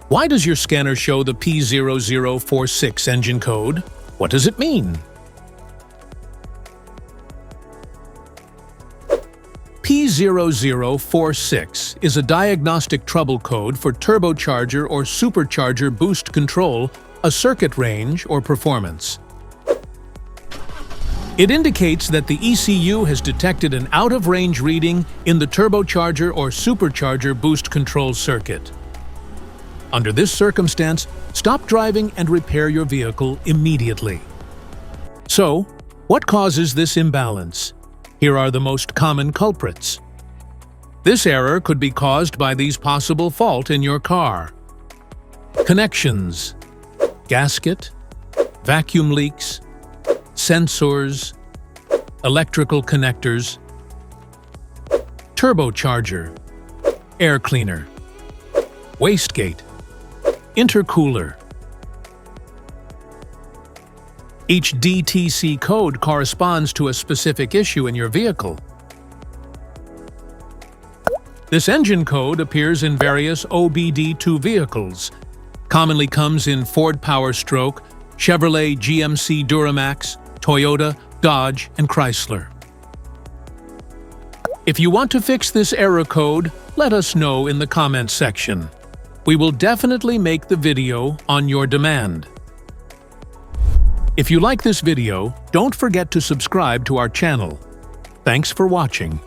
Why does your scanner show the P0046 engine code? What does it mean? P0046 is a diagnostic trouble code for turbocharger or supercharger boost control, a circuit range or performance. It indicates that the ECU has detected an out-of-range reading in the turbocharger or supercharger boost control circuit. Under this circumstance, stop driving and repair your vehicle immediately. So, what causes this imbalance? Here are the most common culprits. This error could be caused by these possible faults in your car: connections, gasket, vacuum leaks, sensors, electrical connectors, turbocharger, air cleaner, wastegate, intercooler. Each DTC code corresponds to a specific issue in your vehicle. This engine code appears in various OBD2 vehicles, commonly comes in Ford Powerstroke, Chevrolet GMC Duramax, Toyota, Dodge, and Chrysler. If you want to fix this error code, let us know in the comments section. We will definitely make the video on your demand. If you like this video, don't forget to subscribe to our channel. Thanks for watching.